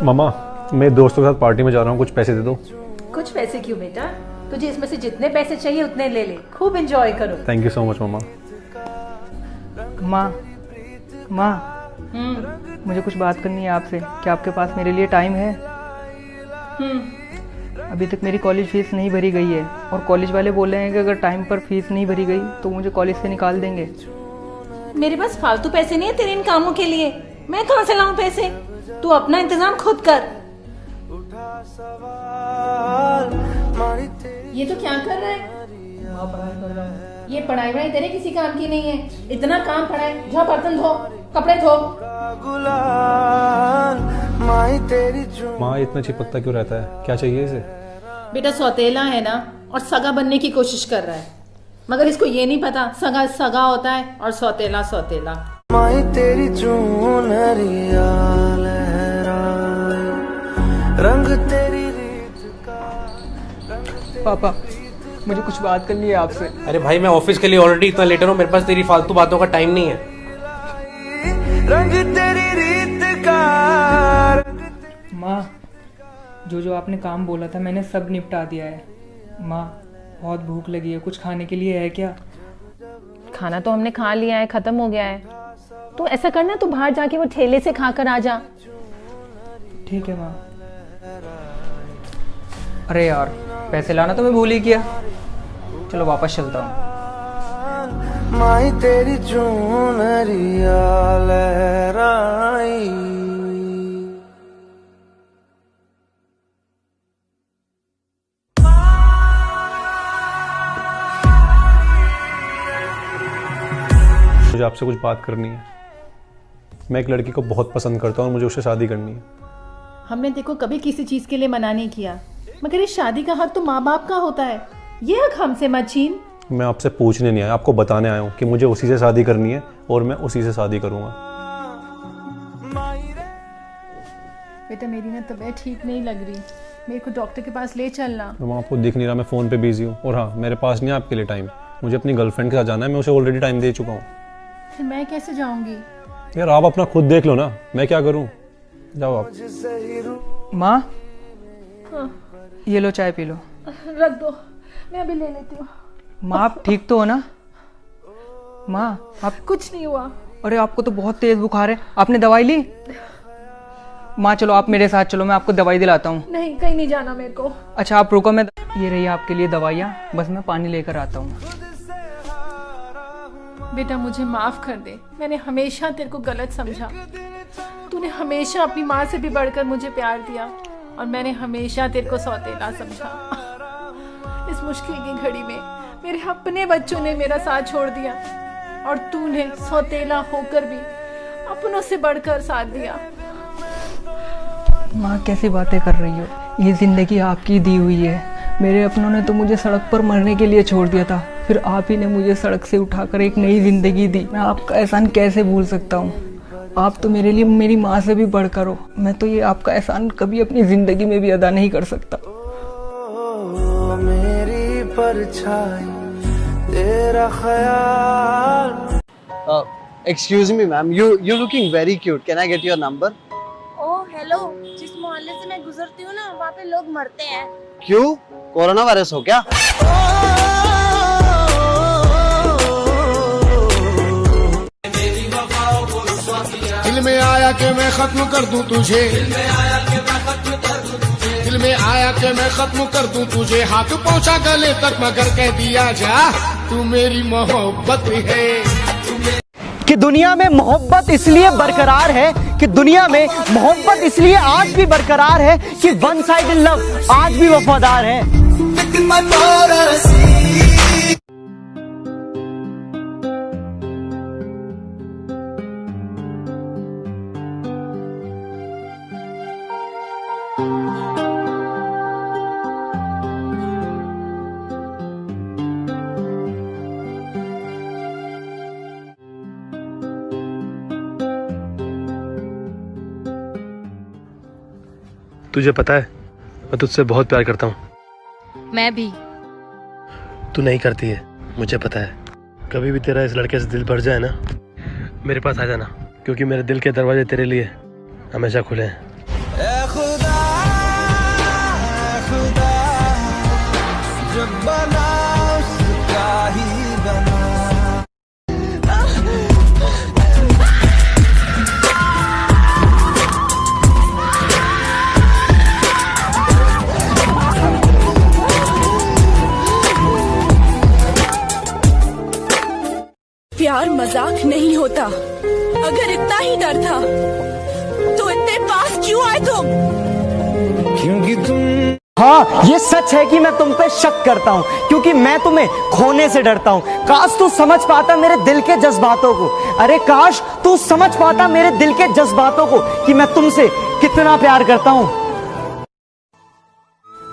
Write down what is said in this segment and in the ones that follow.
मामा, मैं दोस्तों के साथ पार्टी में जा रहा हूँ, कुछ पैसे दे दो। कुछ पैसे क्यों बेटा, तुझे इसमें से जितने पैसे चाहिए उतने ले ले, खूब एंजॉय करो। थैंक यू सो मच मामा। माँ माँ, मुझे कुछ बात करनी है आपसे। क्या आपके पास मेरे लिए टाइम है? अभी तक मेरी कॉलेज फीस नहीं भरी गई है और कॉलेज वाले बोल रहे हैं कि अगर टाइम पर फीस नहीं भरी गई तो मुझे कॉलेज से निकाल देंगे। मेरे पास फालतू पैसे नहीं है तेरे इन कामों के लिए, मैं कहाँ से लाऊं पैसे? तू अपना इंतजाम खुद कर। ये तो क्या कर रहा है? पढ़ाई कर रहा हूँ। ये पढ़ाई वढ़ाई तेरे किसी काम की नहीं है। इतना काम पड़ा है, जा बर्तन धो, कपड़े धो। माँ इतना चिपकता क्यों रहता है, क्या चाहिए इसे? बेटा सौतेला है ना, और सगा बनने की कोशिश कर रहा है, मगर इसको ये नहीं पता सगा सगा होता है और सौतेला सौतेला। माई तेरी चूनरिया लहराए, रंग तेरी रीत का। पापा, मुझे कुछ बात करनी है आपसे। अरे भाई, मैं ऑफिस के लिए ऑलरेडी इतना लेट हूँ, मेरे पास तेरी फालतू बातों का टाइम नहीं है। रंग तेरी रीत का। माँ, जो आपने काम बोला था मैंने सब निपटा दिया है। माँ, बहुत भूख लगी है, कुछ खाने के लिए है क्या? खाना तो हमने खा लिया है, खत्म हो गया है। तो ऐसा करना, तू बाहर जाके वो ठेले से खाकर आ जा। ठीक है माँ। अरे यार, पैसे लाना तो मैं भूल ही किया। चलो वापस चलता हूँ। माई तेरी चूनरिया लहराई। मुझे आपसे कुछ बात करनी है। मैं एक लड़की को बहुत पसंद करता हूँ और मुझे उससे शादी करनी है। हमने देखो कभी किसी चीज के लिए मना नहीं किया, मगर इस शादी का हक तो माँ बाप का होता है, ये हक हमसे मत छीन। मैं आपसे पूछने नहीं आया, आपको बताने आया हूँ कि मुझे उसी से शादी करनी है और मैं उसी से शादी करूँगा। बेटा मेरी ना तबीयत ठीक नहीं लग रही, मेरे को डॉक्टर के पास ले चलना। मैं आपको दिख नहीं रहा, मैं फ़ोन पे बिजी हूँ और हाँ, मेरे पास नहीं है आपके लिए टाइम। मुझे अपनी गर्लफ्रेंड के साथ जाना है, मैं उसे ऑलरेडी टाइम दे चुका हूँ। फिर मैं कैसे जाऊँगी? यार आप अपना खुद देख लो ना, मैं क्या करूँ? जाओ आप। माँ, ये लो चाय पी लो। रख दो, मैं अभी ले लेती हूँ। माँ, आप ठीक तो हो ना? माँ, आप? कुछ नहीं हुआ। अरे आपको तो बहुत तेज बुखार है, आपने दवाई ली? माँ चलो आप मेरे साथ चलो, मैं आपको दवाई दिलाता हूँ। नहीं, कहीं नहीं जाना मेरे को। अच्छा आप रुको, मैं ये रही आपके लिए दवाइयाँ, बस मैं पानी लेकर आता हूँ। बेटा मुझे माफ कर दे, मैंने हमेशा तेरे को गलत समझा। तूने हमेशा अपनी माँ से भी बढ़कर मुझे प्यार दिया और मैंने हमेशा तेरे को सौतेला समझा। इस मुश्किल की घड़ी में मेरे अपने बच्चों ने मेरा साथ छोड़ दिया और तूने सौतेला होकर भी अपनों से बढ़कर साथ दिया। माँ कैसी बातें कर रही हो, ये जिंदगी आपकी दी हुई है। मेरे अपनों ने तो मुझे सड़क पर मरने के लिए छोड़ दिया था, फिर आप ही ने मुझे सड़क से उठाकर एक नई जिंदगी दी। मैं आपका एहसान कैसे भूल सकता हूँ? आप तो मेरे लिए मेरी माँ से भी बढ़कर हो। मैं तो ये आपका एहसान कभी अपनी जिंदगी में भी अदा नहीं कर सकता। मेरी परछाई तेरा ख्याल। Excuse me ma'am, you looking very cute. Can I get your number? Oh hello, जिस मोहल्ले से मैं गुजरती हूँ ना, वहाँ पे लोग मरते हैं। क्यों? कोरोना वायरस हो क्या? दिल में आया कि मैं खत्म कर दूं तुझे, दिल में आया कि मैं खत्म कर दूं तुझे, हाथ पहुंचा गले तक मगर कह दिया जा तू मेरी मोहब्बत है। कि दुनिया में मोहब्बत इसलिए बरकरार है, कि दुनिया में मोहब्बत इसलिए आज भी बरकरार है कि वन साइडेड लव आज भी वफादार है। तुझे पता है मैं तुझसे बहुत प्यार करता हूँ। मैं भी। तू नहीं करती है, मुझे पता है। कभी भी तेरा इस लड़के से दिल भर जाए ना, मेरे पास आ जाना, क्योंकि मेरे दिल के दरवाजे तेरे लिए हमेशा खुले हैं। ऐ खुदा जब बना उसका ही बना। प्यार मजाक नहीं होता। अगर इतना ही डर था तो इतने पास क्यों आए तुम? क्योंकि तुम हाँ, ये सच है कि मैं तुम पे शक करता हूँ, क्योंकि मैं तुम्हें खोने से डरता हूँ। काश तू समझ पाता मेरे दिल के जज्बातों को। अरे काश तू समझ पाता मेरे दिल के जज्बातों को कि मैं तुमसे कितना प्यार करता हूँ।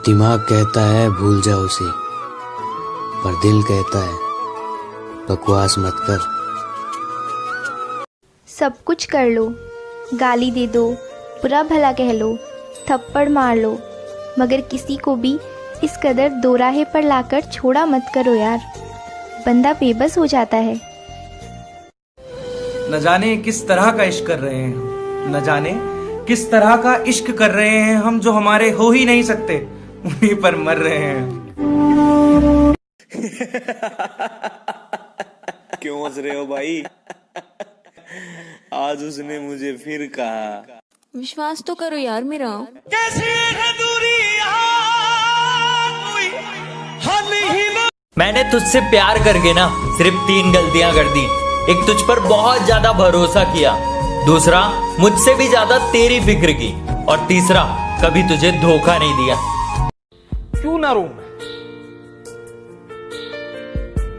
दिमाग कहता है भूल जाओ उसे, पर दिल कहता है बकवास मत कर। सब कुछ कर लो, गाली दे दो, बुरा भला कह लो, थप्पड़ मार लो, मगर किसी को भी इस कदर दो राहे पर लाकर छोड़ा मत करो यार, बंदा बेबस हो जाता है। न जाने किस तरह का इश्क कर रहे हैं, न जाने किस तरह का इश्क कर रहे हैं हम, जो हमारे हो ही नहीं सकते उन्हीं पर मर रहे हैं। क्यों हंस रहे हो भाई? आज उसने मुझे फिर कहा। विश्वास तो करो यार मेरा। मैंने तुझसे प्यार करके ना सिर्फ 3 गलतियां कर दी। एक, तुझ पर बहुत ज्यादा भरोसा किया। दूसरा, मुझसे भी ज्यादा तेरी फिक्र की। और तीसरा, कभी तुझे धोखा नहीं दिया। क्यों ना रूम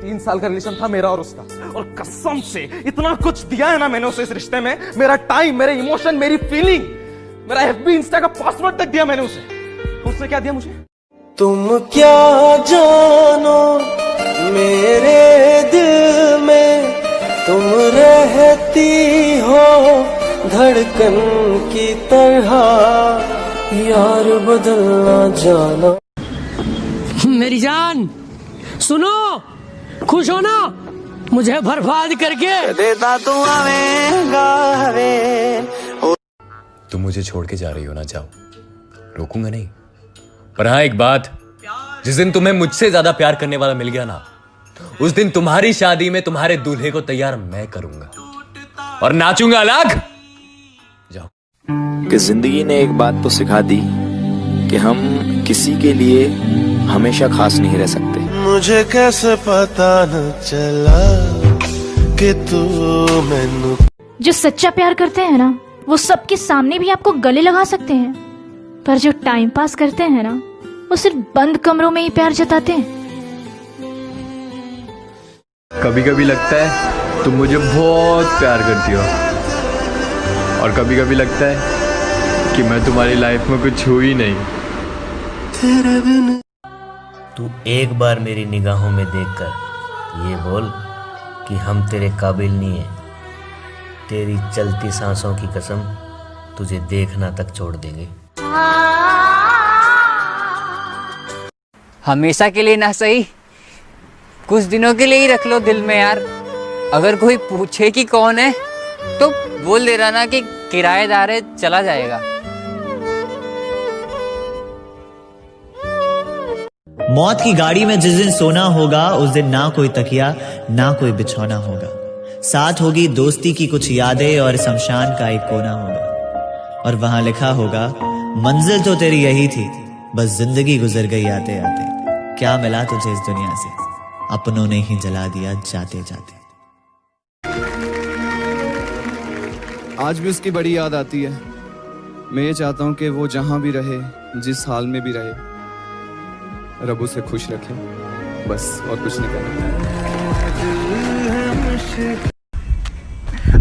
3 साल का रिलेशन था मेरा और उसका, और कसम से इतना कुछ दिया है ना मैंने उसे इस रिश्ते में। मेरा टाइम, मेरे इमोशन, मेरी फीलिंग, मेरा FB इंस्टा का पासवर्ड तक दिया मैंने उसे। उसने क्या दिया मुझे? तुम क्या जानो मेरे दिल में, तुम रहती हो धड़कन की तरह, यार बदलना जाना। मेरी जान सुनो, खुश हो ना मुझे बर्बाद करके? देता तू तुम मुझे छोड़ के जा रही हो ना, जाओ, रोकूंगा नहीं। पर हाँ एक बात, जिस दिन तुम्हें मुझसे ज्यादा प्यार करने वाला मिल गया ना, उस दिन तुम्हारी शादी में तुम्हारे दूल्हे को तैयार मैं करूंगा और नाचूंगा अलग। जाओ। कि जिंदगी ने एक बात तो सिखा दी कि हम किसी के लिए हमेशा खास नहीं रह सकते। मुझे कैसे पता न चला कि तू मैनू। जो सच्चा प्यार करते हैं ना, वो सबके सामने भी आपको गले लगा सकते हैं, पर जो टाइम पास करते हैं ना, वो सिर्फ बंद कमरों में ही प्यार जताते हैं। कभी कभी लगता है तुम मुझे बहुत प्यार करती हो, और कभी कभी लगता है कि मैं तुम्हारी लाइफ में कुछ हूँ ही नहीं। तेरे बिन तू एक बार मेरी निगाहों में देखकर ये बोल कि हम तेरे काबिल नहीं हैं। तेरी चलती सांसों की कसम, तुझे देखना तक छोड़ देंगे। हमेशा के लिए ना सही, कुछ दिनों के लिए ही रख लो दिल में यार। अगर कोई पूछे कि कौन है तो बोल दे रहा ना कि किराएदार है, चला जाएगा। मौत की गाड़ी में जिस दिन सोना होगा, उस दिन ना कोई तकिया ना कोई बिछौना होगा। साथ होगी दोस्ती की कुछ यादें और शमशान का एक कोना होगा। और वहां लिखा होगा, मंजिल तो तेरी यही थी, बस जिंदगी गुजर गई आते आते। क्या मिला तुझे इस दुनिया से, अपनों ने ही जला दिया जाते जाते। आज भी उसकी बड़ी याद आती है। मैं ये चाहता हूँ कि वो जहां भी रहे, जिस हाल में भी रहे, रब उसे खुश रखे, बस, और कुछ नहीं करना।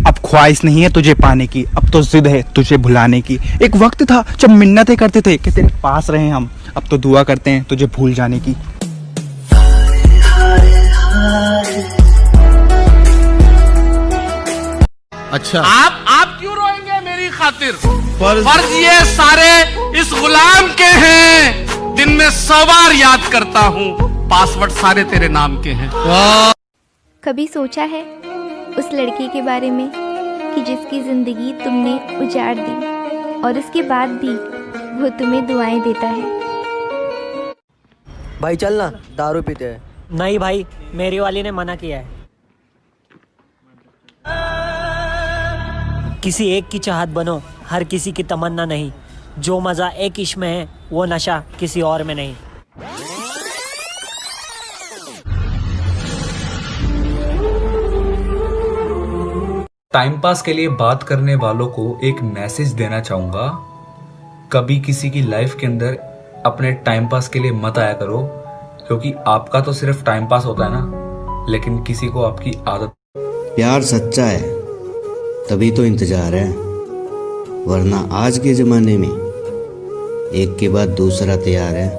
अब ख्वाहिश नहीं है तुझे पाने की, अब तो जिद है तुझे भुलाने की। एक वक्त था जब मिन्नतें करते थे कि तेरे पास रहे हम, अब तो दुआ करते हैं तुझे भूल जाने की। अच्छा, आप क्यों रोएंगे मेरी खातिर? फर्ज ये सारे इस गुलाम के हैं, दिन में 100 बार याद करता हूँ, पासवर्ड सारे तेरे नाम के हैं। कभी सोचा है उस लड़के के बारे में कि जिसकी जिंदगी तुमने उजाड़ दी? और उसके बाद भी वो तुम्हें दुआएं देता है। भाई चलना, दारू पीते हैं। नहीं भाई, मेरी वाली ने मना किया है। किसी एक की चाहत बनो, हर किसी की तमन्ना नहीं। जो मजा एक इश्क में है, वो नशा किसी और में नहीं। टाइम पास के लिए बात करने वालों को एक मैसेज देना चाहूंगा, कभी किसी की लाइफ के अंदर अपने टाइम पास के लिए मत आया करो, क्योंकि आपका तो सिर्फ टाइम पास होता है ना, लेकिन किसी को आपकी आदत। प्यार सच्चा है तभी तो इंतजार है, वरना आज के जमाने में एक के बाद दूसरा तैयार है।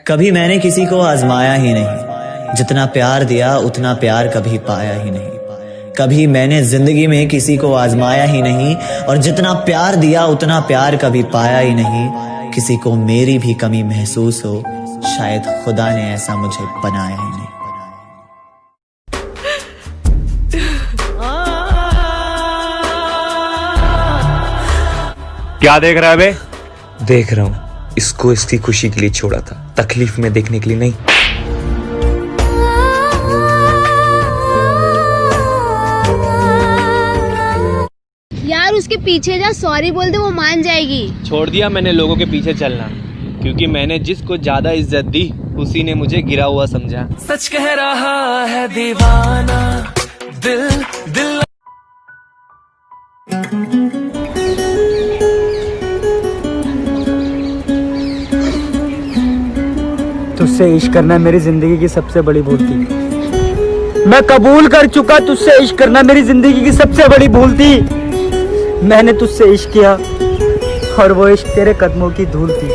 कभी मैंने किसी को आजमाया ही नहीं, जितना प्यार दिया उतना प्यार कभी पाया ही नहीं। कभी मैंने जिंदगी में किसी को आजमाया ही नहीं, और जितना प्यार दिया उतना प्यार कभी पाया ही नहीं। किसी को मेरी भी कमी महसूस हो, शायद खुदा ने ऐसा मुझे बनाया ही नहीं। क्या देख रहा है बे? देख रहा हूं, इसको इसकी खुशी के लिए छोड़ा था, तकलीफ में देखने के लिए नहीं। यार उसके पीछे जा, सॉरी बोल दे, वो मान जाएगी। छोड़ दिया मैंने लोगों के पीछे चलना, क्योंकि मैंने जिसको ज्यादा इज्जत दी उसी ने मुझे गिरा हुआ समझा। सच कह रहा है दीवाना, दिल दिल। तुझसे इश्क करना मेरी जिंदगी की सबसे बड़ी भूल थी। मैं कबूल कर चुका, तुझसे इश्क करना मेरी जिंदगी की सबसे बड़ी भूल थी। मैंने तुझसे इश्क किया और वो इश्क तेरे कदमों की धूल थी।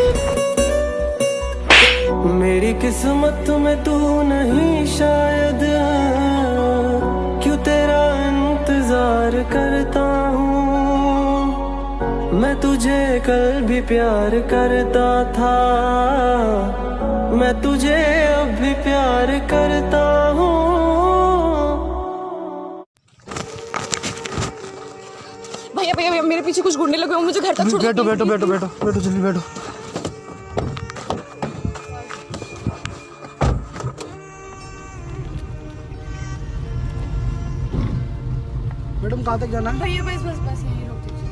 मेरी किस्मत में तू नहीं शायद, क्यों तेरा इंतजार करता हूँ। मैं तुझे कल भी प्यार करता था, मैं तुझे अब भी प्यार करता हूँ। भैया भैया भैया, मेरे पीछे कुछ गुंडे लगे हो, मुझे घर तक छोड़। बैठो बैठो बैठो बैठो बैठो, जल्दी बैठो। मैडम कहाँ तक जाना है? भैया बस बस बस यहीं रोक दीजिए।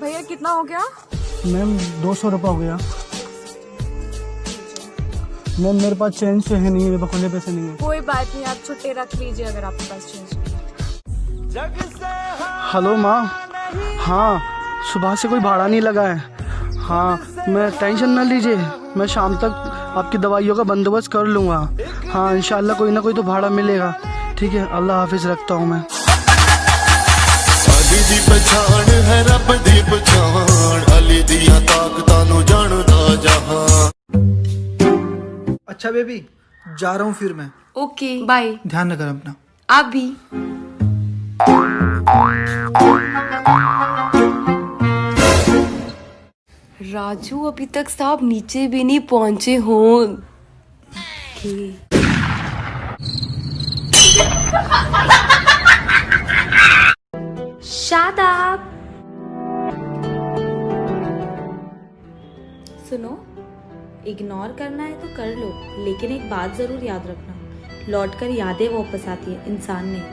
भैया कितना हो गया? मैम 200 रुपये हो गया। मैम मेरे पास चेंज से है नहीं, मेरे पास खुले पैसे नहीं है। कोई बात नहीं, आप छुट्टे रख लीजिए अगर आपके पास चेंज नहीं है। हेलो माँ, हाँ सुबह से कोई भाड़ा नहीं लगा है। हाँ मैं टेंशन ना लीजिए, मैं शाम तक आपकी दवाइयों का बंदोबस्त कर लूँगा। हाँ इंशाल्लाह कोई ना कोई तो भाड़ा मिलेगा। ठीक है, अल्लाह हाफिज, रखता हूँ मैं। साडी दी पहचान है रब दी पहचान, अली दिया ताकतां नू जानदा जहां। अच्छा बेबी, जा रहा हूँ फिर मैं। Okay bye. ध्यान रखना अपना। आप भी। राजू अभी तक साहब नीचे भी नहीं पहुंचे हों। शादाब। सुनो, इग्नोर करना है तो कर लो, लेकिन एक बात जरूर याद रखना, लौटकर यादें वापस आती है, इंसान नहीं।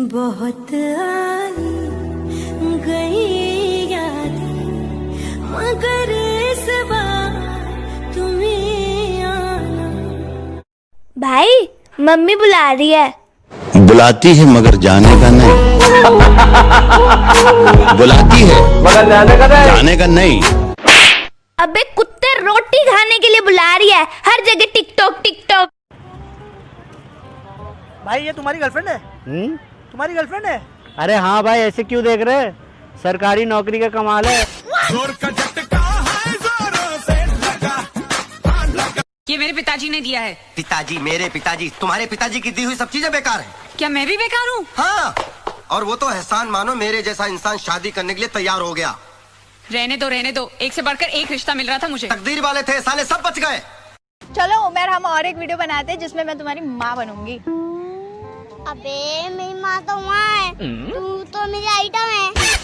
बहुत आई गई यादें, मगर इस बार तुम्हें आना। भाई मम्मी बुला रही है। बुलाती है मगर जाने का नहीं। बुलाती है मगर जाने का नहीं। अबे कुत्ते, रोटी खाने के लिए बुला रही है, हर जगह टिकटॉक टिकटॉक। भाई ये तुम्हारी गर्लफ्रेंड है? तुम्हारी गर्लफ्रेंड है? अरे हाँ भाई, ऐसे क्यों देख रहे? सरकारी नौकरी का कमाल है। ये मेरे पिताजी ने दिया है। पिताजी? मेरे पिताजी? तुम्हारे पिताजी की दी हुई सब चीजें बेकार हैं। क्या मैं भी बेकार हूँ? हाँ, और वो तो एहसान मानो, मेरे जैसा इंसान शादी करने के लिए तैयार हो गया। रहने दो, एक से बढ़कर एक रिश्ता मिल रहा था मुझे। तकदीर वाले थे, साले सब बच गए। चलो उमर, हम और एक वीडियो बनाते हैं जिसमें मैं तुम्हारी माँ बनूंगी। अबे मेरी माँ तो वहाँ है, तू तो मेरी आइटम है।